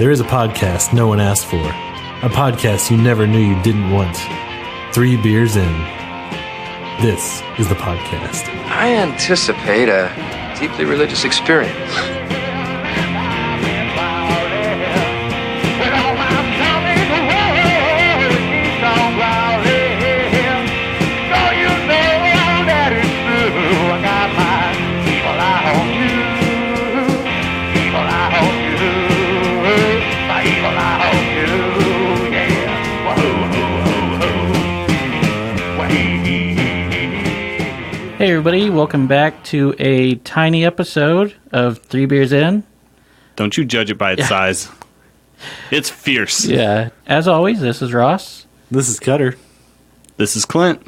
There is a podcast no one asked for. A podcast you never knew you didn't want. 3 beers in. This is the podcast. I anticipate a deeply religious experience. Hey everybody, welcome back to a tiny episode of 3 Beers In. Don't you judge it by its size. It's fierce. Yeah, as always, this is Ross. This is Cutter. This is Clint.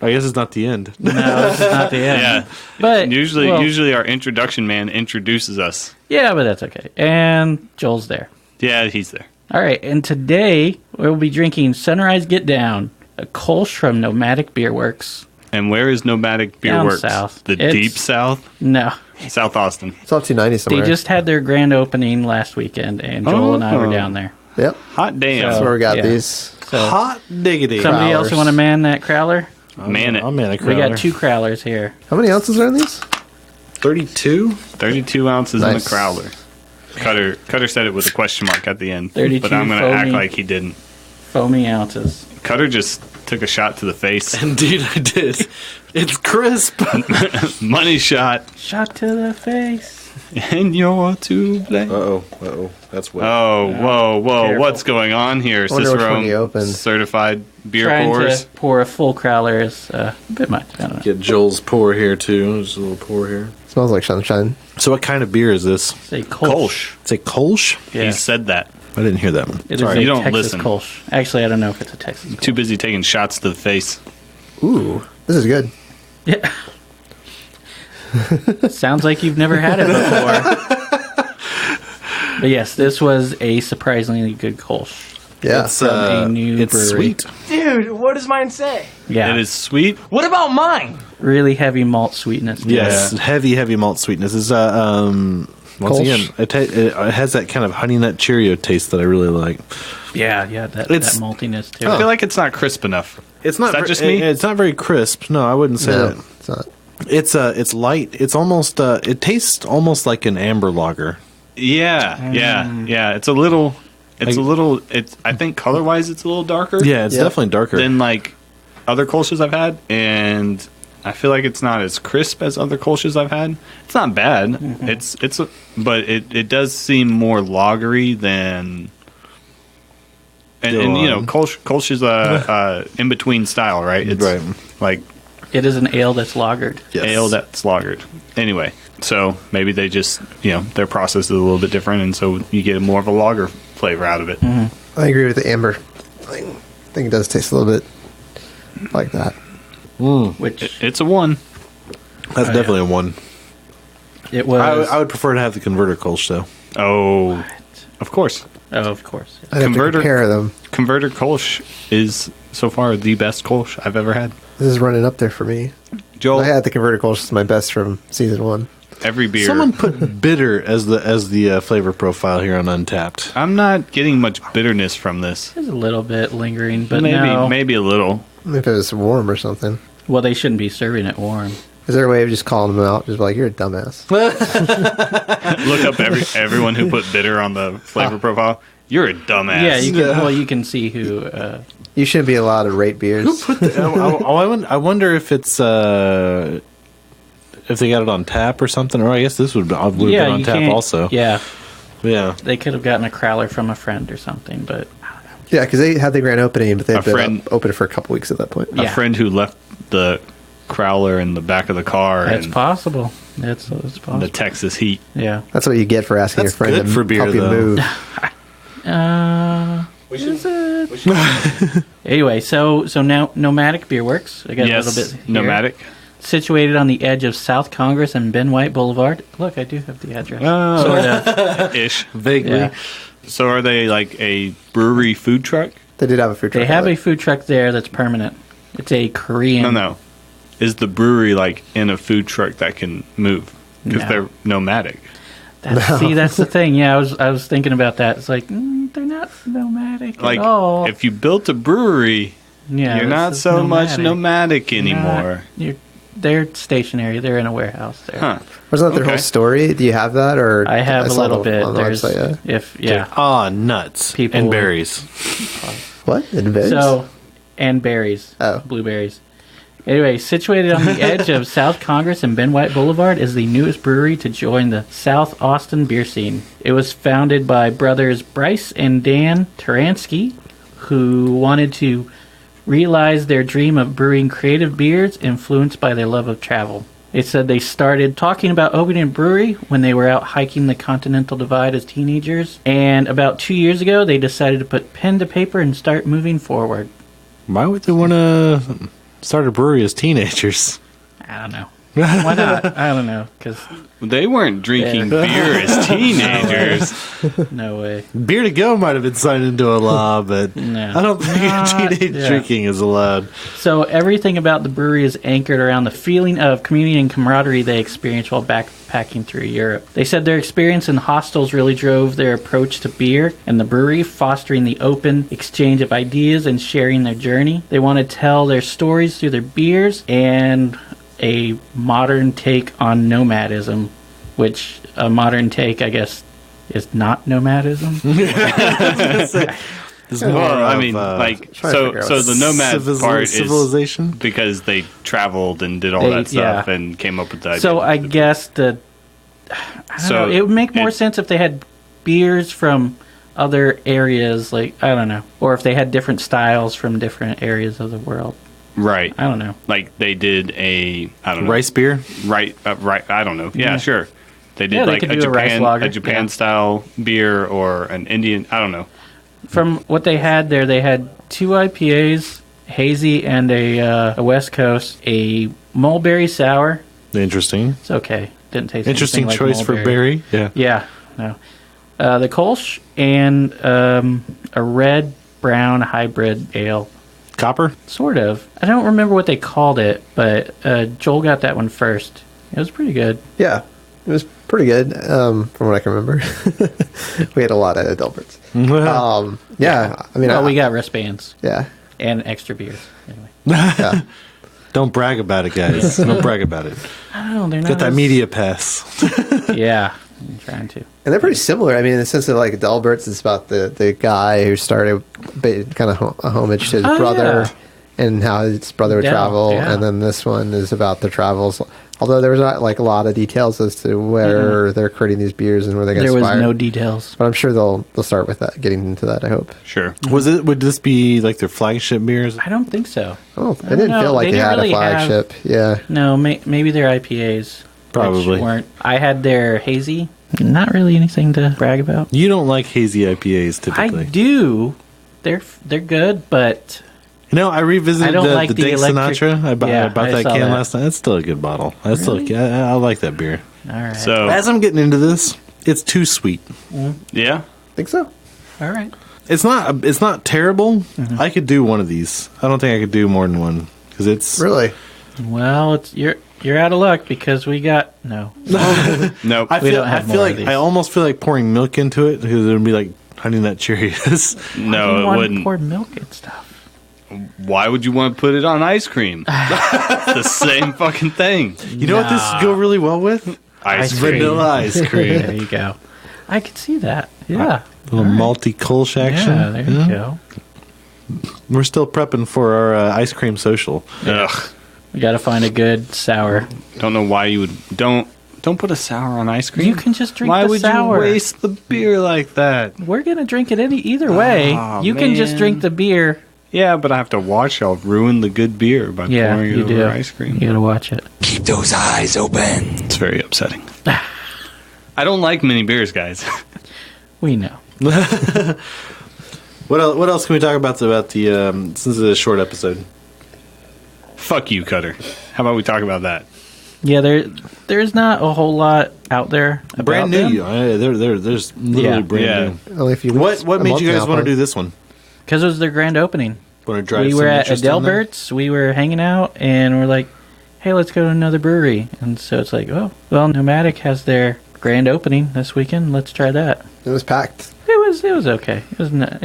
I guess it's not the end. No, this is not the end. Yeah. But Usually our introduction man introduces us. Yeah, but that's okay. And Joel's there. Yeah, he's there. All right, and today we'll be drinking Sunrise Getdown, a Kolsch from Nomadic Beerworks. And where is Nomadic Down Beerworks? south. The It's- deep south? No, South Austin. It's off 290 somewhere. they just had their grand opening last weekend, and Joel and I were down there. Yep. Hot damn. That's where we got Yeah. these. So, Hot diggity. somebody else Crowlers. want to man that crowler? Man it. I'm in a We crowler. got 2 crowlers here. How many ounces are in these? 32? 32 ounces in a Nice. crowler. Cutter said it with a question mark at the end. 32 but I'm going to act foamy. like he didn't. Foamy ounces. Cutter just took a shot to the face. Indeed, I did. It's crisp. Money shot. Shot to the face. And you're to blame. Uh-oh. That's wet. Oh, whoa. Careful. What's going on here? Wonder which one you opened. Certified beer Trying pours. to pour a full crowler is a bit much. I don't know. Get Joel's pour here, too. Just a little pour here. Smells like sunshine. So what kind of beer is this? Say Kolsch. It's a Kolsch? Yeah. He said that. I didn't hear that one. It is Sorry, a you don't Texas listen. Kolsch. Actually, I don't know if it's a Texas Kolsch. Too busy taking shots to the face. Ooh, this is good. Yeah. Sounds like you've never had it before. But yes, this was a surprisingly good Kolsch. Yeah. It's, From a new it's brewery. sweet. Dude, what does mine say? Yeah. It is sweet. What about mine? really heavy malt sweetness. Yes, heavy malt sweetness. It's, once Kolsch. again, it has that kind of honey nut Cheerio taste that I really like. Yeah, that It's- maltiness too. I feel like it's not crisp enough. It's not Is that ver- just me? It's not very crisp. No, I wouldn't say No, that. it's not. It's light. It's almost it tastes almost like an amber lager. Yeah. It's a little. It's. I think color wise, it's a little darker. Yeah, it's Yeah. definitely darker. Than like other Kolsch's I've had, and I feel like it's not as crisp as other Kolsch's I've had. It's not bad. But it does seem more lagery than. And you know, Kolsch is a in between style, right? It's Right. like It is an ale that's lagered. Yes. ale that's lagered. Anyway, so maybe they just their process is a little bit different, and so you get more of a lager flavor out of it. I agree with the amber thing. I think it does taste a little bit like that. Which It's a 1. That's definitely a 1. it was. I would prefer to have the converter Kolsch though. Oh, of course. Oh, of course. Yeah. I'd have to Converter- compare them. Converter Kolsch is so far the best Kolsch I've ever had. This is running up there for me. Joel, I had the converter Kolsch. It's my best from season 1. every beer. Someone put bitter as the flavor profile here on Untapped. I'm not getting much bitterness from this. There's a little bit lingering, but maybe no. maybe a little. If it was warm or something. Well, they shouldn't be serving it warm. Is there a way of just calling them out? Just be like, you're a dumbass. Look up everyone who put bitter on the flavor profile. You're a dumbass. Yeah, you can. Well, you can see who. You shouldn't be allowed to rate beers. I wonder if it's if they got it on tap or something. Or I guess this would have been Yeah, on you tap can't. also. Yeah, Yeah. they could have gotten a crowler from a friend or something, but Yeah, because they had the grand opening, but they've A been friend- open for a couple weeks at that point. A Yeah. friend who left the crowler in the back of the car it's and possible. It's possible. the Texas heat. Yeah. That's what you get for asking That's your friend good to for beer, help you though. move. Is it? Anyway, so now Nomadic Beerworks. I got a little bit Yes, here. Nomadic. Situated on the edge of South Congress and Ben White Boulevard. Look, I do have the address. Sort of. Ish. Vaguely. Yeah. So are they like a brewery food truck? They did have a food truck. They have a outlet. food truck there that's permanent. It's a Korean. No. Is the brewery like in a food truck that can move? Because No. they're nomadic. See, that's the thing. Yeah, I was thinking about that. It's like they're not nomadic Like, at all. if you built a brewery, Yeah, you're this not is so much nomadic anymore. They're stationary. They're in a warehouse there. Huh. Wasn't that their whole Okay. story? Do you have that, or I have a saw little the- bit. on the There's website, Ah, nuts. People and would- berries. What? In Vegas? So, and berries. Oh. Blueberries. Anyway, situated on the edge of South Congress and Ben White Boulevard is the newest brewery to join the South Austin beer scene. It was founded by brothers Bryce and Dan Taransky, who wanted to realize their dream of brewing creative beers influenced by their love of travel. They said they started talking about opening a brewery when they were out hiking the Continental Divide as teenagers, and about 2 years ago they decided to put pen to paper and start moving forward. Why would they want to start a brewery as teenagers? I don't know. Why not? I don't know, because They weren't drinking beer as teenagers. no way. Beer to go might have been signed into a law, but No. I don't think teenage Yeah. drinking is allowed. So everything about the brewery is anchored around the feeling of community and camaraderie they experienced while backpacking through Europe. They said their experience in hostels really drove their approach to beer and the brewery, fostering the open exchange of ideas and sharing their journey. They want to tell their stories through their beers and a modern take on nomadism, which a modern take, I guess, is not nomadism. It's more Well, I of, mean, trying like, to so figure out so the nomad part civilization. is because they traveled and did all that stuff and came up with the idea. So I guess I don't know. It would make more sense if they had beers from other areas, like, I don't know, or if they had different styles from different areas of the world. Right. I don't know. Like they did I don't know. Rice beer. Right. I don't know. Yeah, Yeah. sure. They did Yeah, they like could do a rice lager. a Japan style beer or an Indian. I don't know. From what they had there, they had 2 IPAs, hazy, and a West Coast, a mulberry sour. Interesting. It's okay. Didn't taste Interesting anything like choice for mulberry. berry. Yeah. Yeah, no. The Kolsch and a red-brown hybrid ale. Copper. Sort of. I don't remember what they called it, but Joel got that one first. It was pretty good. Yeah, it was pretty good, from what I can remember. We had a lot of Delberts. Yeah, I mean, Well, we got wristbands yeah, and extra beers. Anyway. yeah. Don't brag about it, guys. Don't brag about it. I don't know. They're not Got that as- media pass. Yeah, I'm trying to. And they're pretty similar. I mean, in the sense of like Delberts, it's about the guy who started kind of a homage to his Oh, brother yeah. and how his brother would Del, travel. yeah. And then this one is about the travels. Although there was not like a lot of details as to where they're creating these beers and where they got There was inspired. no details. But I'm sure they'll start with that, getting into that. I hope. Sure. Would this be like their flagship beers? I don't think so. Oh, I it didn't don't feel know. like They they didn't had really a flagship. Yeah. No, maybe they're IPAs. which Probably. weren't. I had their hazy. Not really anything to brag about. You don't like hazy IPAs typically. I do. They're good, but You know, I revisited I don't the, like the the Dink electric- Sinatra. I bought Yeah, that I saw can that. last night. That's still a good bottle. I like that beer. all right. So As I'm getting into this, it's too sweet. yeah. Think so. all right. It's not terrible. I could do one of these. I don't think I could do more than one because it's Really? Well, you're out of luck because we got no. Nope. I We feel don't have I feel more of like these. I almost feel like pouring milk into it because it would be like Honey Nut Cheerios. No, it want wouldn't. to pour milk and stuff. Why would you want to put it on ice cream? It's the same fucking thing. You know what this would go really well with? Ice cream. Vanilla ice cream. There you go. I could see that. Yeah. little malty Kolsch action. Yeah, there you go. We're still prepping for our ice cream social. Ugh. We got to find a good sour. Don't know why you would don't put a sour on ice cream. You can just drink Why the would sour. you waste the beer like that? We're gonna drink it either way. Aw, You can just man. drink the beer. Yeah, but I have to watch. I'll ruin the good beer by Yeah, pouring it you over do. ice cream. You gotta watch it. Keep those eyes open. It's very upsetting. I don't like mini beers, guys. We know. What else can we talk about the since it's a short episode? Fuck you, Cutter. How about we talk about that? Yeah, there's not a whole lot out there. About Brand new. them. There's literally Yeah. brand Yeah. new. Only a few weeks. What a made month you guys now, want to probably. do this one? Because it was their grand opening. Want to drive We some were at interest in there? Adelbert's. We were hanging out, and we're like, "Hey, let's go to another brewery." And so it's like, "Oh, well, Nomadic has their grand opening this weekend. Let's try that. It was packed. It was okay. It was not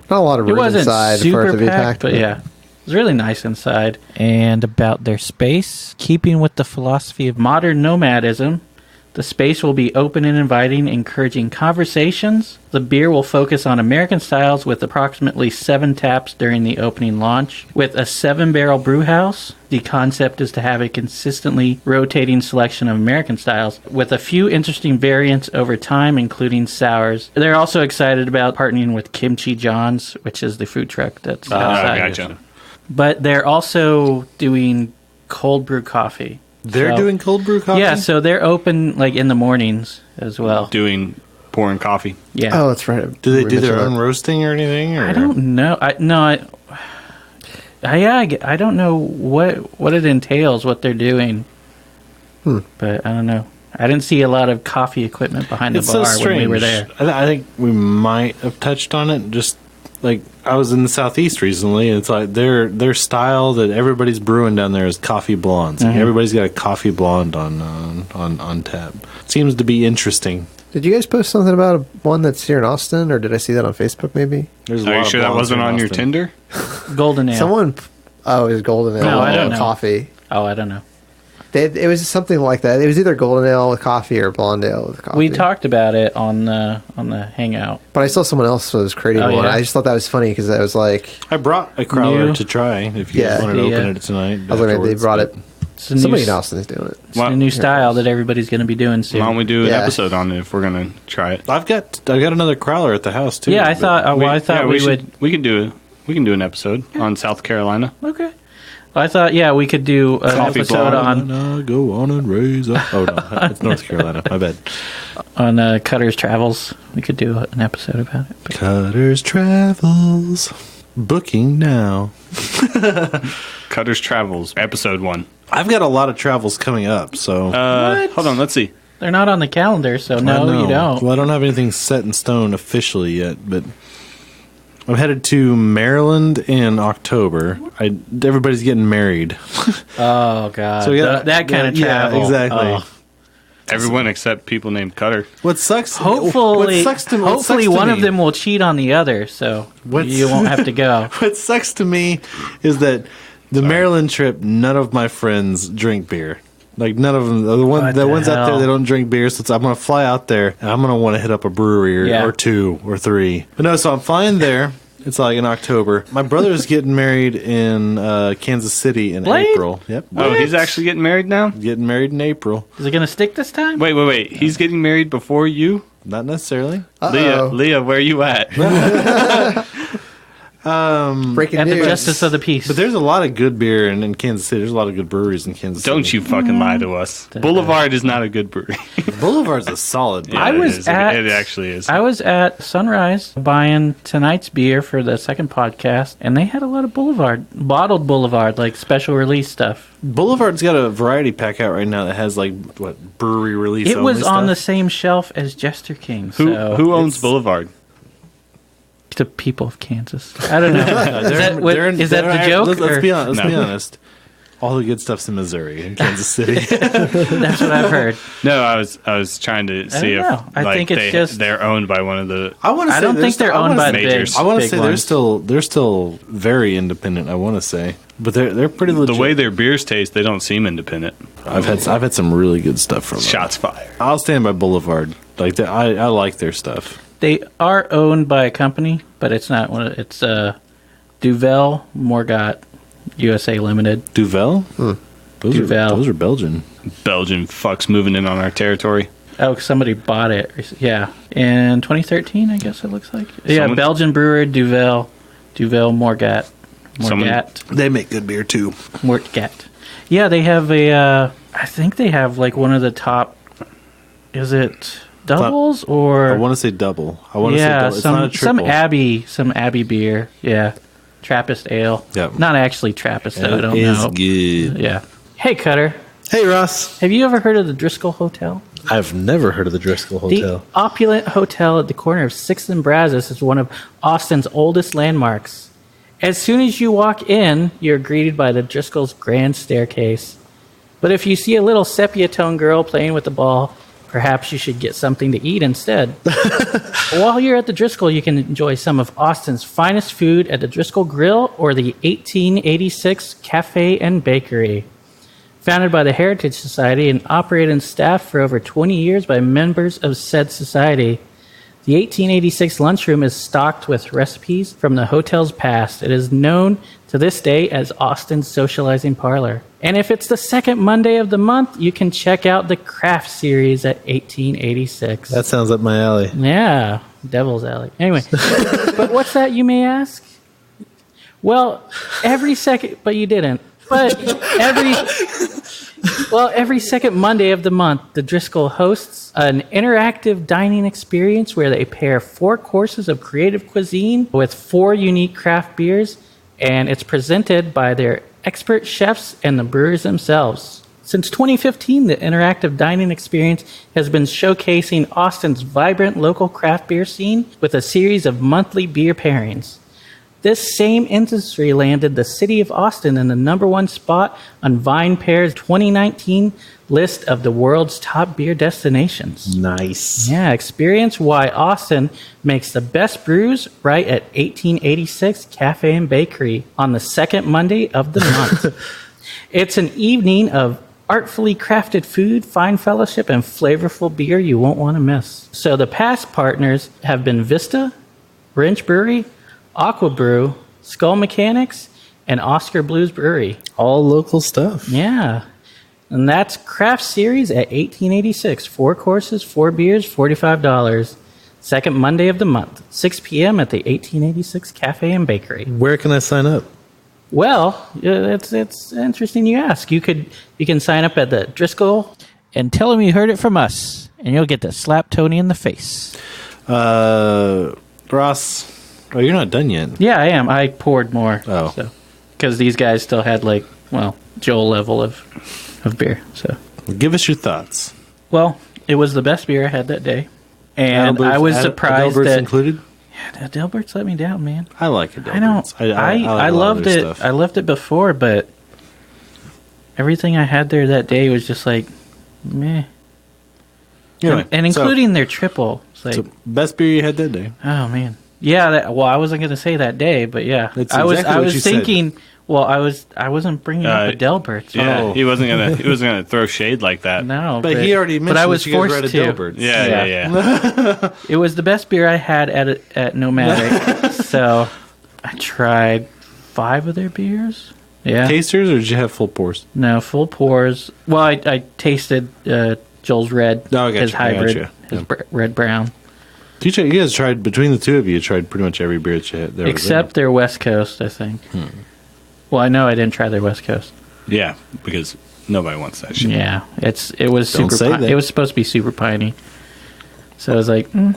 a lot of room inside for it to be packed, but yeah. It was really nice inside. And about their space, keeping with the philosophy of modern nomadism, the space will be open and inviting, encouraging conversations. The beer will focus on American styles with approximately 7 taps during the opening launch. With a 7-barrel brew house, the concept is to have a consistently rotating selection of American styles with a few interesting variants over time, including sours. They're also excited about partnering with Kimchi John's, which is the food truck that's outside. Gotcha. But they're also doing cold brew coffee. They're doing cold brew coffee? Yeah, so they're open like in the mornings as well. Pouring coffee. Yeah. Oh, that's right. Do they do their own roasting or anything? Or? I don't know. I don't know what it entails, what they're doing. But I don't know. I didn't see a lot of coffee equipment behind the bar when we were there. I think we might have touched on it. Just like I was in the Southeast recently, and it's like their style that everybody's brewing down there is coffee blondes. Like everybody's got a coffee blonde on tap. Seems to be interesting. Did you guys post something about one that's here in Austin, or did I see that on Facebook maybe? There's Are you sure that wasn't on your Tinder? Golden Ale. Someone, it was Golden Ale. No, I don't know. Coffee. Oh, I don't know. It was something like that. It was either Golden Ale with coffee or Blonde Ale with coffee. We talked about it on the Hangout. But I saw someone else was creating one. Yeah? I just thought that was funny because I was like... I brought a crowler to try if you guys wanted to open it tonight. I was like, they brought it. Somebody in new, Austin is doing it. It's a new style that everybody's going to be doing soon. Why don't we do an episode on it if we're going to try it? I've got another crowler at the house too. Yeah, I thought we would. We can do an episode on South Carolina. Okay. Well, I thought we could do an episode on go on and raise up. Oh no, it's North Carolina. My bad. On Cutter's Travels. We could do an episode about it. Cutter's Travels. Booking now. Cutter's Travels, episode 1. I've got a lot of travels coming up, so... hold on, let's see. They're not on the calendar, so no, you don't. Well, I don't have anything set in stone officially yet, but I'm headed to Maryland in October. Everybody's getting married. Oh, God. So that kind of travel. Yeah, exactly. Oh. Everyone except people named Cutter. What sucks... Hopefully one me, of them will cheat on the other, so you won't have to go. What sucks to me is that the Maryland trip, none of my friends drink beer. Like, none of them. The ones out there, they don't drink beer, so I'm going to fly out there, and I'm going to want to hit up a brewery or 2 or 3. But no, so I'm flying there. It's like in October. My brother's getting married in Kansas City in April. Yep. Oh, he's actually getting married now? Getting married in April. Is it going to stick this time? Wait. He's getting married before you? Not necessarily. Leah, where you at? Breaking At news. the Justice of the Peace. But there's a lot of good beer in Kansas City. There's a lot of good breweries in Kansas City. Don't you fucking lie to us. Boulevard is not a good brewery. Boulevard's a solid beer. It actually is. I was at Sunrise buying tonight's beer for the second podcast, and they had a lot of bottled Boulevard, like special release stuff. Boulevard's got a variety pack out right now that has brewery release. It was on the stuff. same shelf as Jester King. Who owns Boulevard? The people of Kansas. I don't know. Is that the joke? Let's be honest. All the good stuff's in Missouri, in Kansas City. That's what I've heard. No, I was trying to see if I think it's they're owned by one of the. I don't think they're owned by the majors. I want to say they're still very independent. I want to say, but they're pretty legit. The way their beers taste, they don't seem independent. I've had some really good stuff from them. Shots fired. I'll stand by Boulevard. Like I like their stuff. They are owned by a company, but it's not one. It's Duvel Morgat USA Limited. Duvel? Those are Belgian. Belgian fucks moving in on our territory. Oh, somebody bought it. Yeah, in 2013, I guess it looks like. Yeah, Belgian brewer Duvel Morgat. They make good beer too. Morgat. Yeah, they have a. I think they have like one of the top. Is it doubles or? I want to say double. I want to say double. It's not a triple. Some Abbey beer. Yeah, Trappist ale. Yeah, not actually Trappist though. I don't know. Good. Yeah. Hey, Cutter. Hey, Ross. Have you ever heard of the Driscoll Hotel? I've never heard of the Driscoll Hotel. The opulent hotel at the corner of 6th and Brazos is one of Austin's oldest landmarks. As soon as you walk in, you're greeted by the Driscoll's grand staircase. But if you see a little sepia-tone girl playing with the ball, Perhaps you should get something to eat instead. While you're at the Driscoll, you can enjoy some of Austin's finest food at the Driscoll Grill or the 1886 Cafe and Bakery. Founded by the Heritage Society and operated and staffed for over 20 years by members of said society, the 1886 lunchroom is stocked with recipes from the hotel's past. It is known to this day as Austin's socializing parlor. And if it's the second Monday of the month, you can check out the craft series at 1886. That sounds up my alley. Yeah, Devil's Alley. Anyway, but what's that, you may ask? Well, every second, but you didn't. But every second Monday of the month, the Driscoll hosts an interactive dining experience where they pair 4 courses of creative cuisine with 4 unique craft beers, and it's presented by their expert chefs and the brewers themselves. Since 2015, the interactive dining experience has been showcasing Austin's vibrant local craft beer scene with a series of monthly beer pairings. This same industry landed the city of Austin in the #1 spot on VinePair's 2019 list of the world's top beer destinations. Nice. Yeah, experience why Austin makes the best brews right at 1886 Cafe and Bakery on the second Monday of the month. It's an evening of artfully crafted food, fine fellowship, and flavorful beer you won't want to miss. So the past partners have been Vista, Wrench Brewery, Aqua Brew, Skull Mechanics, and Oscar Blues Brewery. All local stuff. Yeah. And that's Craft Series at 1886. 4 courses, 4 beers, $45. Second Monday of the month, 6 p.m. at the 1886 Cafe and Bakery. Where can I sign up? Well, it's interesting you ask. You can sign up at the Driscoll and tell them you heard it from us, and you'll get to slap Tony in the face. Ross... Oh, you're not done yet. Yeah, I am. I poured more. Oh. Because these guys still had, Joel level of beer. So, Well, give us your thoughts. well, it was the best beer I had that day. And I was surprised Adalbert's that... included? Yeah, Adalbert's let me down, man. I like Adalbert's. I don't... I like a lot loved of their it. stuff. I loved it before, but everything I had there that day was just like, meh. Anyway, and including their triple. It's like, so best beer you had that day. oh, man. Yeah, I wasn't going to say that day, but yeah. That's I exactly what you was said. thinking... Well, I wasn't bringing up Adalbert's. Yeah, Oh. he wasn't gonna throw shade like that. No, But he already mentioned I was that you guys were forced at to. Adalbert's. Yeah. It was the best beer I had at Nomadic. So I tried 5 of their beers. Yeah. Tasters, or did you have full pours? No, full pours. Well, I tasted Joel's red, Oh, I got his you, I got hybrid, you. his Yeah. red brown. You guys tried, between the two of you, tried pretty much every beer that you had there. Except their West Coast, I think. Well, I know I didn't try their West Coast. Yeah, because nobody wants that shit. Yeah, it was Don't super. say that. It was supposed to be super piney. So I was like, I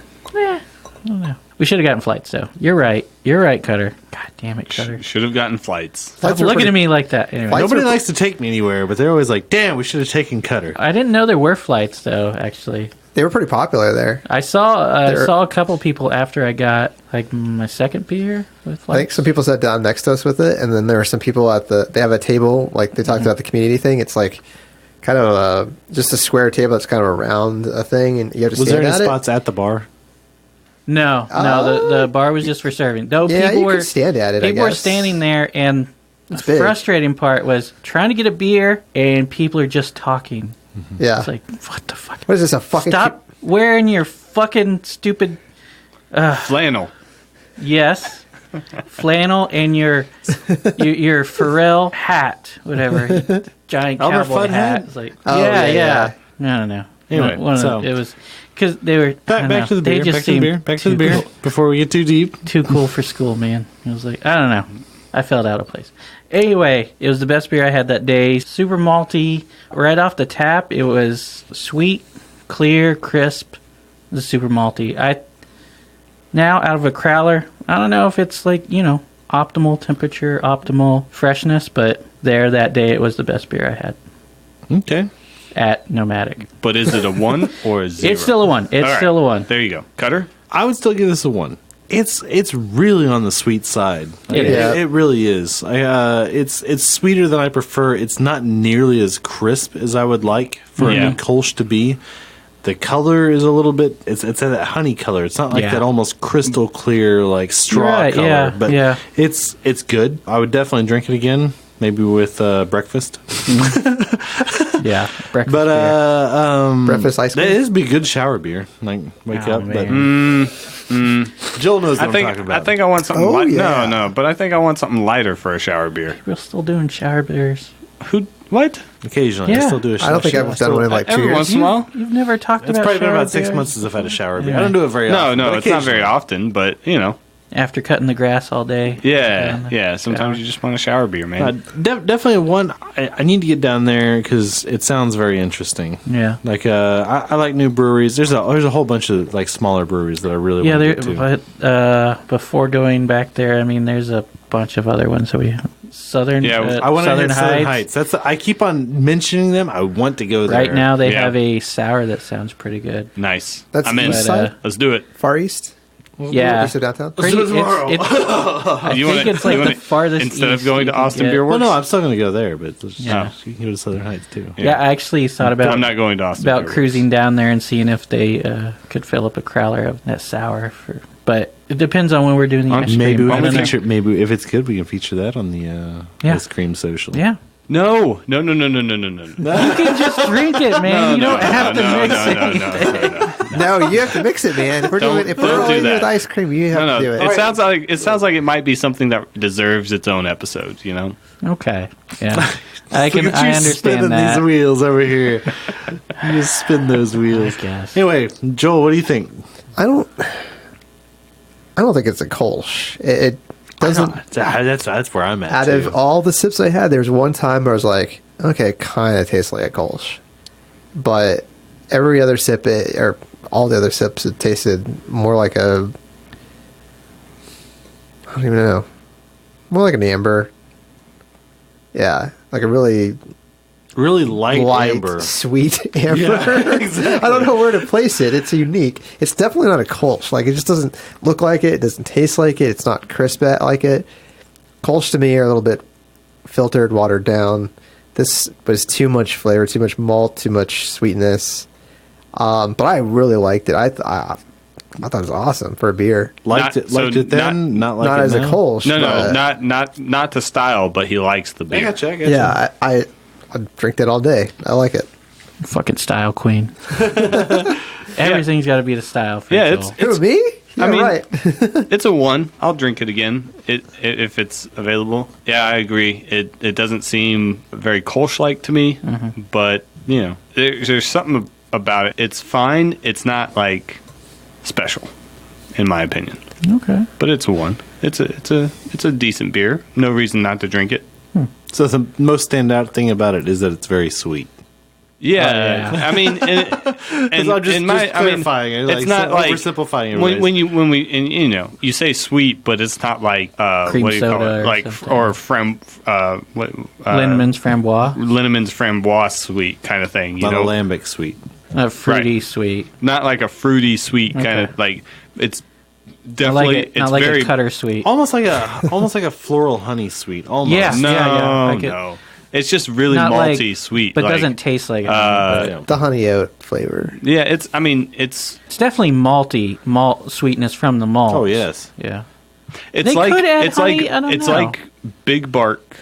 don't know. We should have gotten flights, though. You're right, Cutter. God damn it, Cutter. Should have gotten flights. Stop Flights are looking pretty- at me like that. Anyway, Flights Nobody are- likes to take me anywhere, but they're always like, damn, we should have taken Cutter. I didn't know there were flights, though. Actually, They were pretty popular there. I saw There- saw a couple people after I got my second beer with flights. I think some people sat down next to us with it, and then there were some people they have a table, like they talked about the community thing. It's like kind of just a square table that's kind of around a thing, and you have to Was there stand any at it. spots at the bar? No, the bar was just for serving. Though Yeah, people you were could stand at it, I People were guess. standing there, and the big. frustrating part was trying to get a beer, and people are just talking. Yeah. It's like, what the fuck? What is this, a fucking... Stop wearing your fucking stupid Flannel. yes flannel and your Pharrell hat, whatever, giant Elmer cowboy Fudd hat. hat? It's like, Oh, yeah, yeah. No. Anyway, One of so- them, it was because they were I don't Back know, to the they beer. just Back to the seemed beer. Back to the too beer. cool. Before we get too deep. Too cool for school, man. It was like, I don't know. I felt out of place. Anyway, it was the best beer I had that day. Super malty. Right off the tap, it was sweet, clear, crisp. It was super malty. Now, out of a crowler, I don't know if it's like, optimal temperature, optimal freshness, but there that day, it was the best beer I had Okay. at Nomadic. But is it a 1 or a 0? It's still a 1. It's All right. still a 1. There you go. Cutter? I would still give this a 1. It's really on the sweet side. It is. It really is. It's sweeter than I prefer. It's not nearly as crisp as I would like for a Yeah. new Kolsch to be. The color is a little bit. It's that honey color. It's not like that almost crystal clear like straw color. Yeah, but it's good. I would definitely drink it again. Maybe with breakfast. Yeah, breakfast. But breakfast ice cream. It is be good shower beer. Like wake up, man. but Joel knows what I'm talking about. I think I want something. No, but I think I want something lighter for a shower beer. We're still doing shower beers. Who? What? Occasionally, I still do a shower. I don't think I've done one in like 2 Every years. once in a while. You've never talked It's about probably been shower about 6 beers? months since I've had a shower beer. I don't do it very often. No, but it's not very occasionally. often, but After cutting the grass all day. Yeah. Sometimes you just want a shower beer, man. Definitely one. I need to get down there because it sounds very interesting. Yeah. Like I like new breweries. There's a whole bunch of like smaller breweries that I really want to get to. But before going back there, I mean, there's a bunch of other ones that we Southern. I want to Southern hit Southern Heights. I keep on mentioning them. I want to go there. Right now, they have a sour that sounds pretty good. Nice. That's I'm in. east side? Let's do it. Far East? Yeah. East of downtown? Pretty, I think it's like the farthest instead east of going you to can Austin get. Beer Works. Well, no, I'm still going to go there, but you Yeah. can go to Southern Heights too. Yeah, I actually thought about I'm not going to Austin. about Beer Works. cruising down there and seeing if they could fill up a crowler of that sour. But it depends on when we're doing the ice cream. Maybe we I can don't know. feature. Maybe if it's good, we can feature that on the ice cream social. Yeah. No. You can just drink it, man. You don't have to mix it. No, you have to mix it, man. If we're Don't doing do it that. with ice cream, you have to do it. It sounds like it might be something that deserves its own episode. You know. Okay. Yeah. I Look at you understand spinning that. these wheels over here. You just spin those wheels. I guess. Anyway, Joel, what do you think? I don't think it's a Kolsch. It doesn't. That's where I'm at. Out too. of all the sips I had, there was one time where I was like, okay, it kind of tastes like a Kolsch. But every other sip, or all the other sips, it tasted more like a, I don't even know, more like an amber. Yeah, like a really light amber. sweet amber. Yeah, exactly. I don't know where to place it. It's unique. It's definitely not a Kolsch. Like, it just doesn't look like it. It doesn't taste like it. It's not crisp like it. Kolsch to me are a little bit filtered, watered down. This was too much flavor, too much malt, too much sweetness. But I really liked it. I thought it was awesome for a beer. Liked it then, not like Not it as a now? Kolsch. No, not to style, but he likes the beer. I gotcha. Yeah, I drink that all day. I like it. Fucking style queen. Everything's got to be the style. For Yeah, Joel. Who, me? Yeah, I mean, right. It's a 1. I'll drink it again if it's available. Yeah, I agree. It doesn't seem very Kolsch-like to me, but there's something about it. It's fine. It's not like special, in my opinion. Okay. But it's a 1. It's a decent beer. No reason not to drink it. So the most standout thing about it is that it's very sweet. Yeah, Oh, yeah. I mean, and I'm just clarifying it, it's like, not like oversimplifying it. when we you say sweet, but it's not like Cream what do you call soda it? or Like something. or Lindeman's Framboise. Lindeman's Framboise sweet kind of thing. You Not know, alambic sweet. A fruity Right. sweet. not like a fruity sweet kind Okay. of like it's Not definitely like, it's not like very a cutter sweet. Almost like a floral honey sweet. Almost. Yeah. no I could- no. It's just really Not like- malty sweet, but like, doesn't taste like it. Yeah. The honey oat flavor. Yeah, it's. I mean, it's definitely malty, malt sweetness from the malt. Oh yes. Yeah. it's They like could add it's honey, like I don't it's know. like Big Bark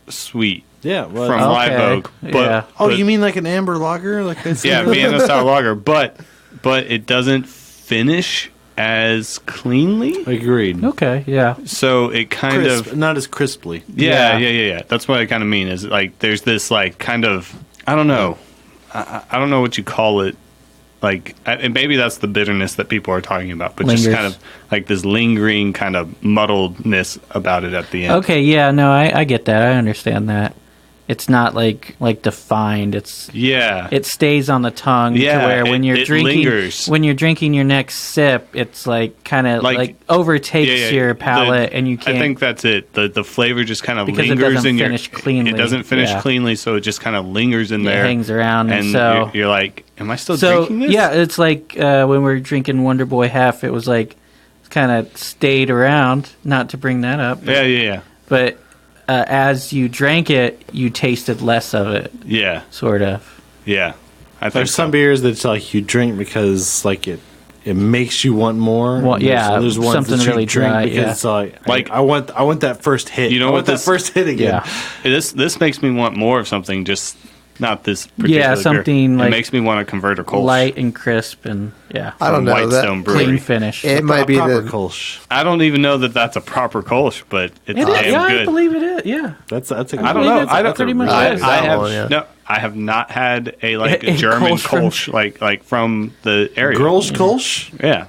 sweet Yeah. Well, from Okay. Live Oak. But, Yeah. oh, but- you mean like an amber lager? Like this? yeah, Vienna style lager, but it doesn't finish as cleanly. Agreed. Okay. Yeah. So it kind Crisp, of not as crisply. yeah. That's what I kind of mean. Is like there's this like kind of I don't know, I don't know what you call it. Like and maybe that's the bitterness that people are talking about, but just Lingers. kind of like this lingering kind of muddledness about it at the end. Okay. Yeah. No, I get that. I understand that. It's not like defined. Yeah. It stays on the tongue Yeah, to where when you're it drinking lingers. when you're drinking your next sip, it's like kind of like overtakes your palate, and you can't. I think that's it. The flavor just kind of Because it lingers doesn't in your. finish cleanly. It doesn't finish Yeah. cleanly, so it just kind of lingers in there. It hangs around, and so you're like, "Am I still so drinking this?" yeah, it's like when we were drinking Wonder Boy Half. It was like kind of stayed around. Not to bring that up, yeah. but as you drank it, you tasted less of it, Yeah, sort of. yeah. think There's some beers that like you drink because like it makes you want more. Well, yeah, there's ones something that you really drink dry, because yeah. like I want that first hit. You know I what want that this- first hit again. Yeah. This makes me want more of something, just not this particular Yeah, beer. something like it makes me want to convert a Kolsch. light and crisp and I don't know. Whitestone Brewery. clean finish. It might be proper the Kolsch. I don't even know that that's a proper Kolsch, but it's It is, damn yeah, good. I believe it is. Yeah, That's a I good don't believe know. it's- I don't pretty much I, is. I That have one, yeah. no. I have not had a A German Kolsch from- Kolsch like from the area. Grolsch Kolsch. Yeah.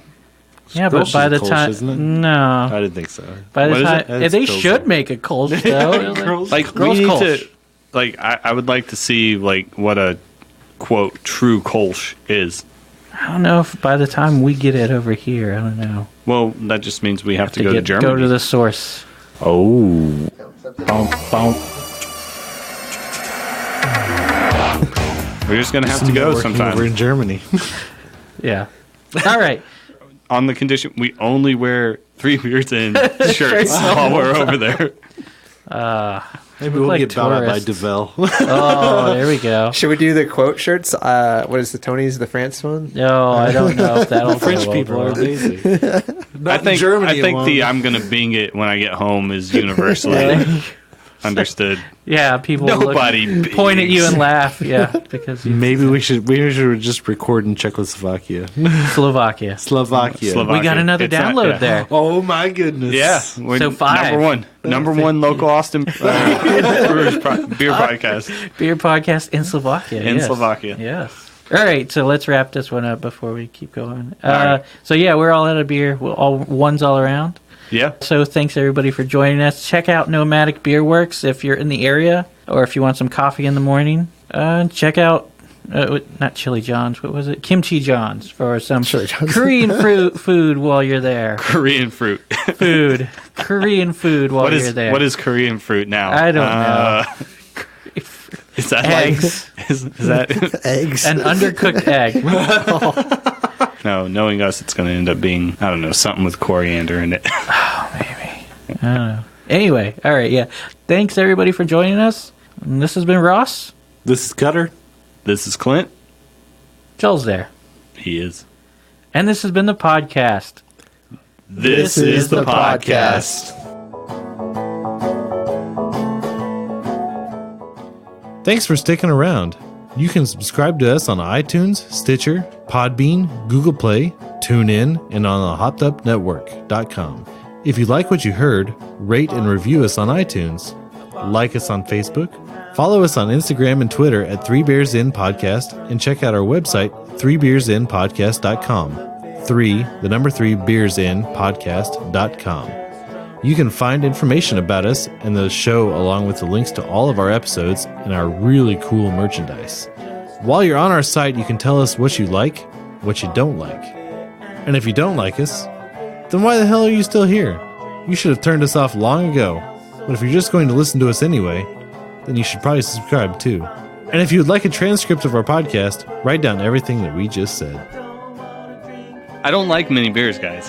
yeah, Kolsch but by is the Kolsch, time, isn't it? no, I didn't think so. by What the is time it? It's they Kolsch. should make a Kolsch though. Grolsch. Like we Grolsch need Kolsch. to. Like I would like to see like what a quote true Kolsch is. I don't know if by the time we get it over here, I don't know. Well, that just means we have to go to Germany. Go to the source. Oh. Bonk, bonk. We're just gonna have to go Working over sometime in Germany. Yeah. All right. on the condition we only wear 3 beers in shirts while we're over there. Maybe we'll like get bought out by tourists. Devel. Oh, there we go. Should we do the quote shirts? What is the Tony's, the France one? No, I don't know if that'll French go people over are well. lazy. I think the I'm gonna Bing it when I get home is universally understood. Yeah, people Nobody point at you bings. and laugh. Yeah, because you Maybe we should just record in Czechoslovakia. Slovakia. Slovakia. We got another It's not- download yeah. there. Oh my goodness. Yeah, we're So 5. number one local Austin beer podcast Beer podcast in Slovakia. in yes. Slovakia. Yes. All right, so let's wrap this one up before we keep going. right. So yeah, we're all out of beer. We're all ones all around. Yeah, So thanks everybody for joining us. Check out Nomadic Beerworks if you're in the area, or if you want some coffee in the morning. Check out not Chili John's. What was it? Kimchi John's for some Chili John's. Korean food while you're there. Korean fruit. Korean food while you're there. What is Korean fruit now? I don't know. Is that Eggs. like is that Eggs. An undercooked egg. no? Knowing us, it's going to end up being I don't know something with coriander in it. I don't know. Anyway, all right, yeah. Thanks everybody for joining us. And this has been Ross. This is Cutter. This is Clint. Joel's there. He is. And this has been the podcast. This is the podcast. Thanks for sticking around. You can subscribe to us on iTunes, Stitcher, Podbean, Google Play, TuneIn, and on the hoppedupnetwork.com. If you like what you heard, rate and review us on iTunes. Like us on Facebook. Follow us on Instagram and Twitter at 3 Beers In Podcast, and check out our website, 3beersinpodcast.com. 3 beersinpodcast.com. You can find information about us and the show along with the links to all of our episodes and our really cool merchandise. While you're on our site, you can tell us what you like, what you don't like. And if you don't like us, then why the hell are you still here? You should have turned us off long ago. But if you're just going to listen to us anyway, then you should probably subscribe too. And if you would like a transcript of our podcast, write down everything that we just said. I don't like many beers, guys.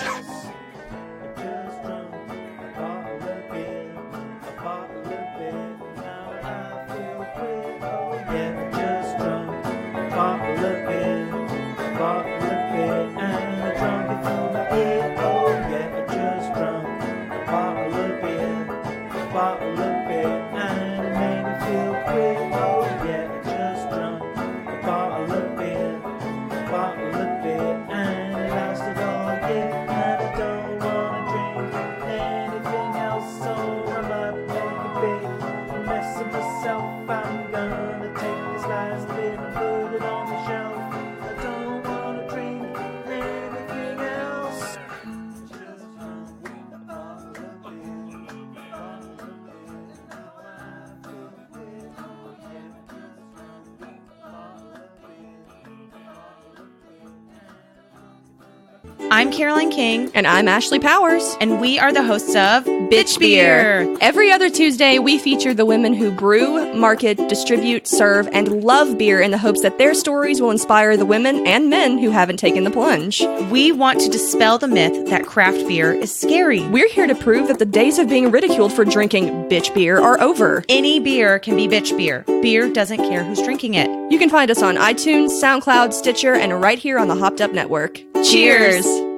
I'm Caroline King, And I'm Ashley Powers. and we are the hosts of Bitch Beer. Every other Tuesday, we feature the women who brew, market, distribute, serve, and love beer in the hopes that their stories will inspire the women and men who haven't taken the plunge. We want to dispel the myth that craft beer is scary. We're here to prove that the days of being ridiculed for drinking bitch beer are over. Any beer can be bitch beer. Beer doesn't care who's drinking it. You can find us on iTunes, SoundCloud, Stitcher, and right here on the Hopped Up Network. Cheers!